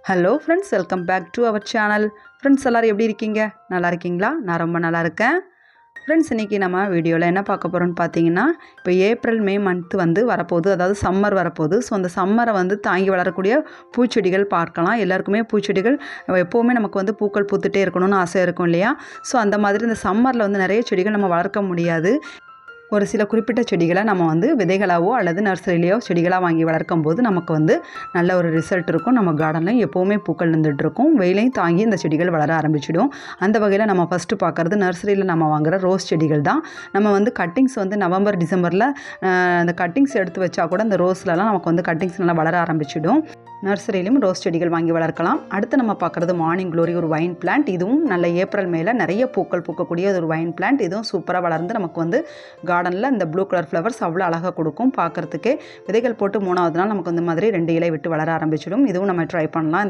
Hello friends, welcome back to our channel. Friends எல்லோரும் எப்படி இருக்கீங்க? நல்லா இருக்கீங்களா? நான் ரொம்ப நல்லா இருக்கேன். ஃப்ரெண்ட்ஸ், இன்றைக்கி நம்ம வீடியோவில் என்ன பார்க்க போகிறோன்னு பார்த்தீங்கன்னா, இப்போ ஏப்ரல் மே மந்த் வந்து வரப்போகுது, அதாவது சம்மர் வரப்போகுது. ஸோ அந்த சம்மரை வந்து தாங்கி வளரக்கூடிய பூச்செடிகள் பார்க்கலாம். எல்லாருக்குமே பூச்செடிகள் எப்போவுமே நமக்கு வந்து பூக்கள் பூத்துட்டே இருக்கணும்னு ஆசை இருக்கும் இல்லையா? ஸோ அந்த மாதிரி இந்த சம்மரில் வந்து நிறைய செடிகள் நம்ம வளர்க்க முடியாது. ஒரு சில குறிப்பிட்ட செடிகளை நம்ம வந்து விதைகளாவோ அல்லது நர்சரியிலையோ செடிகளாக வாங்கி வளர்க்கும் போது நமக்கு வந்து நல்ல ஒரு ரிசல்ட் இருக்கும். நம்ம கார்டன்லையும் எப்போவுமே பூக்கள் நின்றுட்டுருக்கும். வெயிலையும் தாங்கி இந்த செடிகள் வளர ஆரம்பிச்சிடும். அந்த வகையில் நம்ம ஃபஸ்ட்டு பார்க்குறது நர்சரியில் நம்ம வாங்குகிற ரோஸ் செடிகள் தான். நம்ம வந்து கட்டிங்ஸ் வந்து நவம்பர் டிசம்பரில் அந்த கட்டிங்ஸ் எடுத்து வச்சா கூட இந்த ரோஸ்லலாம் நமக்கு வந்து கட்டிங்ஸ் நல்லா வளர ஆரம்பிச்சிடும். நர்சரியிலும் ரோஸ் செடிகள் வாங்கி வளர்க்கலாம். அடுத்து நம்ம பார்க்குறது மார்னிங் க்ளோரி, ஒரு வைன் பிளான்ட். இதுவும் நல்ல ஏப்ரல் மேல நிறைய பூக்கள் பூக்கக்கூடிய ஒரு வைன் பிளான்ட். இதுவும் சூப்பராக வளர்ந்து நமக்கு வந்து கார்டனில் இந்த ப்ளூ கலர் ஃப்ளவர்ஸ் அவ்வளோ அழகாக கொடுக்கும் பார்க்குறதுக்கே. விதைகள் போட்டு 3வது நாள் நமக்கு இந்த மாதிரி 2 இலை விட்டு வளர ஆரம்பிச்சிடும். இதுவும் நம்ம ட்ரை பண்ணலாம்.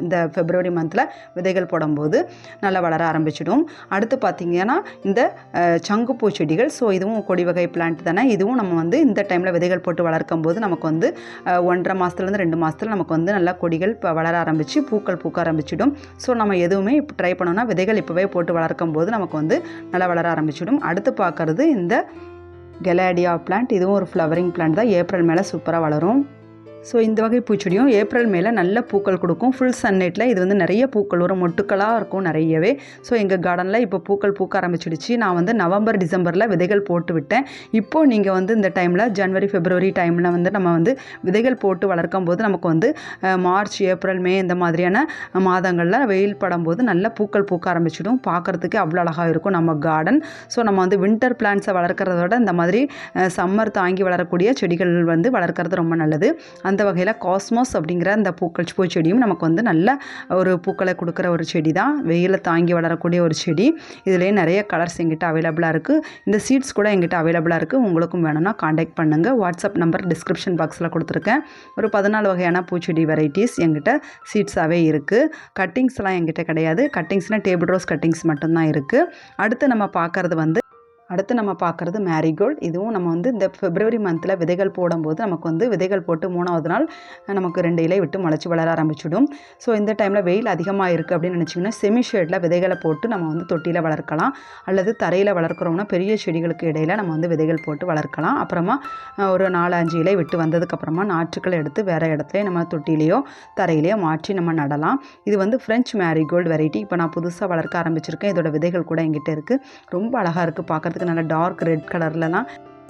இந்த ஃபெப்ரவரி மந்தில் விதைகள் போடும்போது நல்லா வளர ஆரம்பிச்சிடும். அடுத்து பார்த்திங்கன்னா இந்த சங்குப்பூ செடிகள். ஸோ இதுவும் கொடி வகை பிளான்ட் தானே. இதுவும் நம்ம வந்து இந்த டைமில் விதைகள் போட்டு வளர்க்கும் போது நமக்கு வந்து 1.5 மாதத்துலேருந்து 2 மாதத்தில் நமக்கு வந்து நல்லா கொடிகள் வளர ஆரம்பித்து பூக்கள் பூக்க ஆரம்பிச்சிடும். ஸோ நம்ம எதுவுமே இப்போ ட்ரை பண்ணோன்னா விதைகள் இப்போவே போட்டு வளர்க்கும் போது நமக்கு வந்து நல்லா வளர ஆரம்பிச்சிடும். அடுத்து பார்க்குறது இந்த கெலாடியா பிளான்ட். இதுவும் ஒரு ஃப்ளவரிங் பிளான்ட் தான். ஏப்ரல் மேலே சூப்பராக வளரும். ஸோ இந்த வகை பூச்செடியும் ஏப்ரல் மேலே நல்ல பூக்கள் கொடுக்கும். ஃபுல் சன்லைட்டில் இது வந்து நிறைய பூக்கள் வரும், மொட்டுக்களாக இருக்கும் நிறையவே. ஸோ எங்கள் கார்டனில் இப்போ பூக்கள் பூக்க ஆரம்பிச்சிடுச்சு. நான் வந்து நவம்பர் டிசம்பரில் விதைகள் போட்டு விட்டேன். இப்போது நீங்கள் வந்து இந்த டைமில் ஜனவரி ஃபெப்ரவரி டைமில் வந்து நம்ம வந்து விதைகள் போட்டு வளர்க்கும் போது நமக்கு வந்து மார்ச் ஏப்ரல் மே இந்த மாதிரியான மாதங்களில் வெயில் படும்போது நல்ல பூக்கள் பூக்க ஆரம்பிச்சிடும். பார்க்குறதுக்கு அவ்வளோ அழகாக இருக்கும் நம்ம கார்டன். ஸோ நம்ம வந்து வின்டர் பிளான்ட்ஸை வளர்க்குறத விட இந்த மாதிரி சம்மர் தாங்கி வளரக்கூடிய செடிகள் வந்து வளர்க்குறது ரொம்ப நல்லது. அந்த வகையில் காஸ்மோஸ் அப்படிங்கிற அந்த பூச்செடியும் நமக்கு வந்து நல்ல ஒரு பூக்களை கொடுக்குற ஒரு செடி தான். வெயிலை தாங்கி வளரக்கூடிய ஒரு செடி. இதுலேயே நிறைய கலர்ஸ் எங்கிட்ட அவைலபிளாக இருக்குது. இந்த சீட்ஸ் கூட எங்கிட்ட அவைலபிளாக இருக்குது. உங்களுக்கும் வேணும்னா காண்டாக்ட் பண்ணுங்கள். வாட்ஸ்அப் நம்பர் டிஸ்கிரிப்ஷன் பாக்ஸில் கொடுத்துருக்கேன். ஒரு 14 வகையான பூச்செடி வெரைட்டிஸ் எங்கிட்ட சீட்ஸாகவே இருக்குது. கட்டிங்ஸ்லாம் எங்கிட்ட கிடையாது. கட்டிங்ஸ்னால் டேபிள் ரோஸ் கட்டிங்ஸ் மட்டும்தான் இருக்குது. அடுத்து நம்ம பார்க்குறது மேரிகோல்டு. இதுவும் நம்ம வந்து இந்த ஃபெப்ரவரி மந்தில் விதைகள் போடும்போது நமக்கு வந்து விதைகள் போட்டு 3வது நாள் நமக்கு 2 இலை விட்டு முளைச்சி வளர ஆரம்பிச்சிடும். ஸோ இந்த டைமில் வெயில் அதிகமாக இருக்குது அப்படின்னு நினச்சிங்கன்னா செமி ஷேடில் விதைகளை போட்டு நம்ம வந்து தொட்டியில் வளர்க்கலாம். அல்லது தரையில் வளர்க்குறோம்னா பெரிய செடிகளுக்கு இடையில் நம்ம வந்து விதைகள் போட்டு வளர்க்கலாம். அப்புறமா ஒரு 4-5 இலை விட்டு வந்ததுக்கப்புறமா நாற்றுக்களை எடுத்து வேறு இடத்துல நம்ம தொட்டிலேயோ தரையிலையோ மாற்றி நம்ம நடலாம். இது வந்து ஃப்ரெஞ்ச் மேரிகோல்டு வெரைட்டி. இப்போ நான் புதுசாக வளர்க்க ஆரம்பிச்சிருக்கேன். இதோட விதைகள் கூட எங்கிட்ட இருக்குது. ரொம்ப அழகாக இருக்குது பார்க்குறதுக்கு. நல்ல டார்க் ரெட் கலர்லலாம்.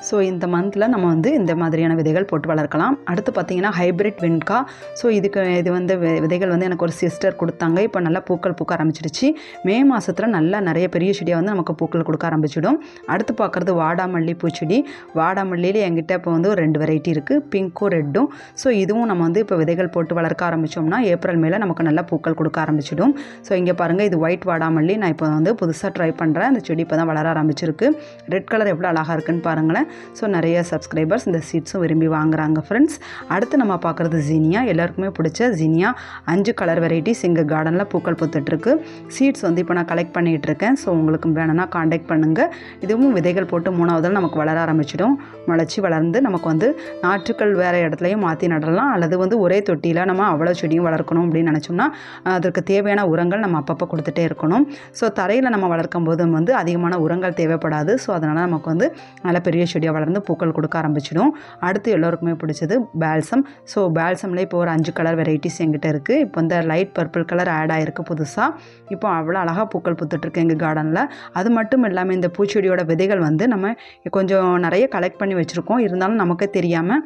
ஸோ இந்த மந்தில் நம்ம வந்து இந்த மாதிரியான விதைகள் போட்டு வளர்க்கலாம். அடுத்து பார்த்திங்கன்னா ஹைப்ரிட் வெண்கா. ஸோ இது வந்து விதைகள் வந்து எனக்கு ஒரு சிஸ்டர் கொடுத்தாங்க. இப்போ நல்லா பூக்கள் பூக்க ஆரம்பிச்சிடுச்சு. மே மாதத்தில் நல்லா நிறைய பெரிய செடியாக வந்து நமக்கு பூக்கள் கொடுக்க ஆரம்பிச்சிடும். அடுத்து பார்க்குறது வாடாமல்லி பூச்செடி. வாடாமல்லியில் என்கிட்ட இப்போ வந்து ஒரு 2 வெரைட்டி இருக்குது, பிங்க்கும் ரெட்டும். ஸோ இதுவும் நம்ம வந்து இப்போ விதைகள் போட்டு வளர்க்க ஆரம்பித்தோம்னா ஏப்ரல் மேலே நமக்கு நல்லா பூக்கள் கொடுக்க ஆரம்பிச்சிடும். ஸோ இங்கே பாருங்கள், இது ஒயிட் வாடாமல்லி. நான் இப்போ வந்து புதுசாக ட்ரை பண்ணுறேன். அந்த செடி இப்போ தான் வளர ஆரம்பிச்சிருக்கு. ரெட் கலர் எவ்வளோ அழகாக இருக்குன்னு பாருங்களேன். ஸோ நிறைய சப்ஸ்கிரைபர்ஸ் இந்த சீட்ஸும் விரும்பி வாங்குறாங்க ஃப்ரெண்ட்ஸ். அடுத்து நம்ம பார்க்குறது ஜீனியா. எல்லாருக்குமே பிடிச்ச ஜீனியா. 5 கலர் வெரைட்டிஸ் எங்கள் கார்டனில் பூக்கள் பூத்துட்ருக்கு. சீட்ஸ் வந்து இப்போ நான் கலெக்ட் பண்ணிகிட்டு இருக்கேன். ஸோ உங்களுக்கு வேணும்னா காண்டாக்ட் பண்ணுங்கள். இதுவும் விதைகள் போட்டு 3வது நமக்கு வளர ஆரம்பிச்சிடும். முளைச்சி வளர்ந்து நமக்கு வந்து நாற்றுக்கள் வேறு இடத்துலையும் மாற்றி நடலாம். அல்லது வந்து ஒரே தொட்டியில் நம்ம அவ்வளோ செடியும் வளர்க்கணும் அப்படின்னு நினச்சோம்னா அதற்கு தேவையான உரங்கள் நம்ம அப்பப்போ கொடுத்துட்டே இருக்கணும். ஸோ தரையில் நம்ம வளர்க்கும் போது வந்து அதிகமான உரங்கள் தேவைப்படாது. ஸோ அதனால் நமக்கு வந்து நல்ல பெரிய செடியாக வளர்ந்து பூக்கள் கொடுக்க ஆரம்பிச்சிடும். அடுத்து எல்லோருக்குமே பிடிச்சது பால்சம். ஸோ பால்சம்ல இப்போ ஒரு 5 கலர் வெரைட்டிஸ் எங்கிட்ட இருக்குது. இப்போ இந்த லைட் பர்பிள் கலர் ஆட் ஆகிருக்கு புதுசாக. இப்போ அவ்வளோ அழகாக பூக்கள் பூத்துட்ருக்கு எங்கள் கார்டனில். அது மட்டும் இல்லாமல் இந்த பூச்செடியோட விதைகள் வந்து நம்ம கொஞ்சம் நிறைய கலெக்ட் பண்ணி வச்சுருக்கோம். இருந்தாலும் நமக்கே தெரியாமல்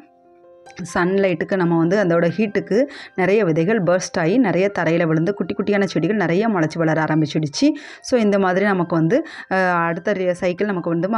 சன்லைட்டுக்கு நம்ம வந்து அதோட ஹீட்டுக்கு நிறைய விதைகள் பர்ஸ்ட் ஆகி நிறைய தரையில் விழுந்து குட்டி குட்டியான செடிகள் நிறைய முளைச்சி வளர ஆரம்பிச்சிடுச்சு. ஸோ இந்த மாதிரி நமக்கு வந்து அடுத்த சைக்கிள் நமக்கு வந்து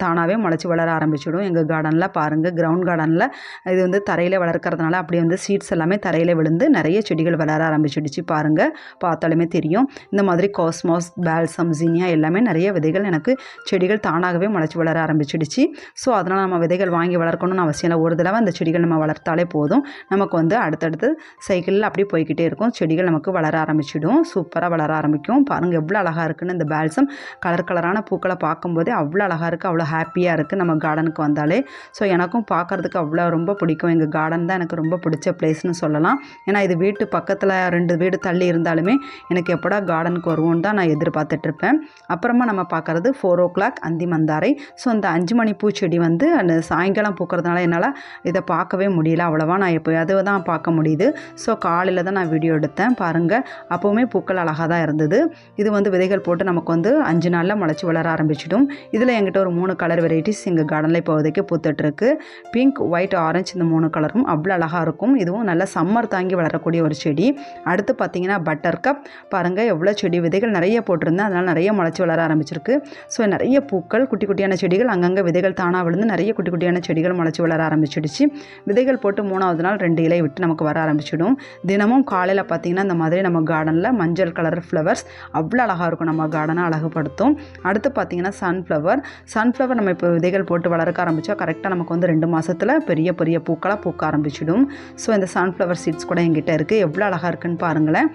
தானாகவே முளைச்சி வளர ஆரம்பிச்சிடும். எங்கள் கார்டனில் பாருங்கள், கிரவுண்ட் கார்டனில் இது வந்து தரையில் வளர்க்குறதுனால அப்படியே வந்து சீட்ஸ் எல்லாமே தரையில் விழுந்து நிறைய செடிகள் வளர ஆரம்பிச்சிடுச்சு. பாருங்கள், பார்த்தாலுமே தெரியும். இந்த மாதிரி காஸ்மாஸ், பால்சம், ஜீனியா எல்லாமே நிறைய விதைகள் எனக்கு செடிகள் தானாகவே முளைச்சி வளர ஆரம்பிச்சிடுச்சு. ஸோ அதனால் நம்ம விதைகள் வாங்கி வளர்க்கணும்னு அவசியம் இல்லை. ஒரு தடவை அந்த செடிகள் நம்ம நம்ம வளர்த்தாலே போதும். நமக்கு வந்து அடுத்தடுத்து சைக்கிளில் அப்படி போய்கிட்டே இருக்கும். செடிகள் நமக்கு வளர ஆரம்பிச்சிடும். சூப்பராக வளர ஆரம்பிக்கும். பாருங்கள் எவ்வளோ அழகாக இருக்குன்னு. இந்த பால்சம் கலர் கலரான பூக்களை பார்க்கும்போதே அவ்வளோ அழகாக இருக்குது, அவ்வளோ ஹாப்பியாக இருக்குது நம்ம கார்டனுக்கு வந்தாலே. ஸோ எனக்கும் பார்க்குறதுக்கு அவ்வளோ ரொம்ப பிடிக்கும். எங்கள் கார்டன் தான் எனக்கு ரொம்ப பிடிச்ச பிளேஸ்னு சொல்லலாம். ஏன்னா இது வீட்டு பக்கத்தில் 2 வீடு தள்ளி இருந்தாலுமே எனக்கு எப்படா கார்டனுக்கு வருவோன்னு தான் நான் எதிர்பார்த்துட்ருப்பேன். அப்புறமா நம்ம பார்க்குறது 4 o'clock அந்தி மந்தாரை. ஸோ அந்த 5 மணி பூச்செடி வந்து அந்த சாயங்காலம் பூக்கிறதுனால என்னால் இதை பார்க்கவே முடியல அவ்வளோவா. நான் எப்போயாவது தான் பார்க்க முடியுது. ஸோ காலையில் தான் நான் வீடியோ எடுத்தேன். பாருங்கள் அப்போவுமே பூக்கள் அழகாக தான் இருந்தது. இது வந்து விதைகள் போட்டு நமக்கு வந்து 5 நாளில் முளைச்சி வளர ஆரம்பிச்சிடும். இதில் என்கிட்ட ஒரு 3 கலர் வெரைட்டிஸ் எங்கள் கார்டனில் இப்போதைக்கு பூத்துட்ருக்கு. பிங்க், ஒயிட், ஆரஞ்சு இந்த 3 கலரும் அவ்வளோ அழகாக இருக்கும். இதுவும் நல்ல சம்மர் தாங்கி வளரக்கூடிய ஒரு செடி. அடுத்து பார்த்தீங்கன்னா பட்டர் கப். பாருங்கள் எவ்வளோ செடி விதைகள் நிறைய போட்டிருந்தேன், அதனால் நிறைய முளைச்சி வளர ஆரம்பிச்சிருக்கு. ஸோ நிறைய பூக்கள், குட்டி குட்டியான செடிகள், அங்கங்கே விதைகள் தானாக விழுந்து நிறைய குட்டி குட்டியான செடிகள் முளைச்சி வளர ஆரம்பிச்சிடுச்சு. விதைகள் போட்டு 3வது நாள் 2 இலை விட்டு நமக்கு வர ஆரம்பிச்சிடும். தினமும் காலையில் பார்த்திங்கன்னா இந்த மாதிரி நம்ம கார்டனில் மஞ்சள் கலர் ஃப்ளவர்ஸ் அவ்வளோ அழகாக இருக்கும், நம்ம கார்டனை அழகுபடுத்தும். அடுத்து பார்த்திங்கன்னா சன்ஃப்ளவர் நம்ம இப்போ விதைகள் போட்டு வளர்க்க ஆரம்பித்தா கரெக்டாக நமக்கு வந்து 2 மாதத்தில் பெரிய பெரிய பூக்களாக பூக்க ஆரம்பிச்சிடும். ஸோ இந்த சன்ஃப்ளவர் சீட்ஸ் கூட எங்கிட்ட இருக்குது. எவ்வளோ அழகாக இருக்குன்னு பாருங்களேன்.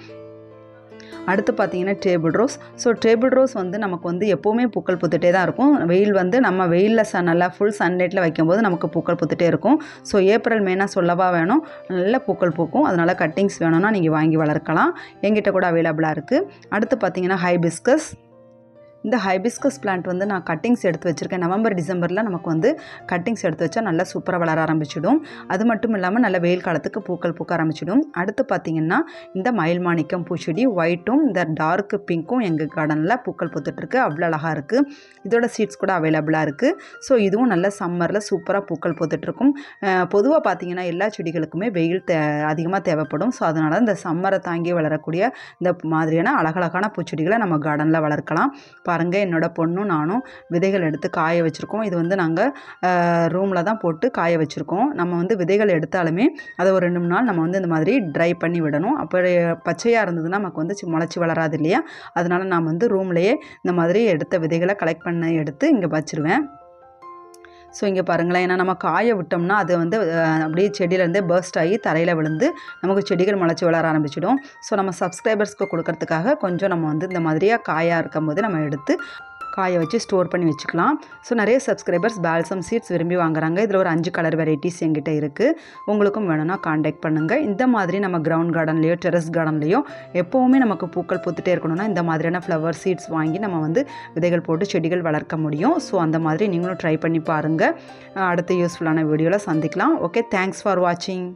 அடுத்து பார்த்திங்கன்னா table rose. So table rose வந்து நமக்கு வந்து எப்போவுமே பூக்கள் பூத்துட்டே தான் இருக்கும். வெயில் வந்து நம்ம வெயிலில் நல்லா ஃபுல் சன்லைட்டில் வைக்கும்போது நமக்கு பூக்கள் பூத்துட்டே இருக்கும். ஸோ ஏப்ரல் மேனா சொல்லவா வேணும், நல்ல பூக்கள் பூக்கும். அதனால் கட்டிங்ஸ் வேணும்னா நீங்கள் வாங்கி வளர்க்கலாம். எங்கிட்ட கூட அவைலபிளாக இருக்குது. அடுத்து பார்த்திங்கன்னா ஹைபிஸ்கஸ். இந்த ஹைபிஸ்கஸ் பிளான்ட் வந்து நான் கட்டிங்ஸ் எடுத்து வச்சுருக்கேன். நவம்பர் டிசம்பரில் நமக்கு வந்து கட்டிங்ஸ் எடுத்து வச்சா நல்லா சூப்பராக வளர ஆரம்பிச்சிடும். அது மட்டும் இல்லாமல் நல்ல வெயில் காலத்துக்கு பூக்கள் பூக்க ஆரம்பிச்சிடும். அடுத்து பார்த்திங்கன்னா இந்த மயில் மாணிக்கம் பூச்செடி ஒயிட்டும் இந்த டார்க் பிங்க்கும் எங்கள் கார்டனில் பூக்கள் பூத்துட்ருக்கு. அவ்வளோ அழகாக இருக்குது. இதோட சீட்ஸ் கூட அவைலபிளாக இருக்குது. ஸோ இதுவும் நல்ல சம்மரில் சூப்பராக பூக்கள் பூத்துட்ருக்கும். பொதுவாக பார்த்திங்கன்னா எல்லா செடிகளுக்குமே வெயில் அதிகமாக தேவைப்படும். ஸோ அதனால் இந்த சம்மரை தாங்கி வளரக்கூடிய இந்த மாதிரியான அழகழகான பூச்செடிகளை நம்ம கார்டனில் வளர்க்கலாம். பாருங்கள் என்னோடய பொண்ணும் நானும் விதைகள் எடுத்து காய வச்சுருக்கோம். இது வந்து நாங்கள் ரூமில் தான் போட்டு காய வச்சுருக்கோம். நம்ம வந்து விதைகள் எடுத்தாலுமே அதை ஒரு 2 3 நாள் நம்ம வந்து இந்த மாதிரி ட்ரை பண்ணி விடணும். அப்போ பச்சையாக இருந்ததுன்னா நமக்கு வந்து முளைச்சி வளராது இல்லையா. அதனால் நான் வந்து ரூம்லேயே இந்த மாதிரி எடுத்த விதைகளை கலெக்ட் பண்ணி எடுத்து இங்கே வச்சுருவேன். ஸோ இங்கே பாருங்களேன், ஏன்னா நம்ம காய விட்டோம்னா அது வந்து அப்படியே செடியிலேருந்தே பர்ஸ்ட் ஆகி தரையில் விழுந்து நமக்கு செடிகள் முளைச்சி வளர ஆரம்பிச்சிடும். ஸோ நம்ம சப்ஸ்கிரைபர்ஸ்க்கு கொடுக்கறதுக்காக கொஞ்சம் நம்ம வந்து இந்த மாதிரியாக காயாக இருக்கும் போது நம்ம எடுத்து காய வச்சு ஸ்டோர் பண்ணி வச்சுக்கலாம். ஸோ நிறைய சப்ஸ்கிரைபர்ஸ் பால்சம் சீட்ஸ் விரும்பி வாங்குறாங்க. இதில் ஒரு 5 கலர் வெரைட்டிஸ் எங்கிட்ட இருக்குது. உங்களுக்கும் வேணும்னா காண்டாக்ட் பண்ணுங்கள். இந்த மாதிரி நம்ம கிரவுண்ட் கார்டன்லேயோ டெரஸ் கார்டன்லேயோ எப்போவுமே நமக்கு பூக்கள் பூத்துட்டே இருக்கணும்னா இந்த மாதிரியான ஃப்ளவர் சீட்ஸ் வாங்கி நம்ம வந்து விதைகள் போட்டு செடிகள் வளர்க்க முடியும். ஸோ அந்த மாதிரி நீங்களும் ட்ரை பண்ணி பாருங்கள். அடுத்த யூஸ்ஃபுல்லான வீடியோவில் சந்திக்கலாம். ஓகே, தேங்க்ஸ் ஃபார் வாட்சிங்.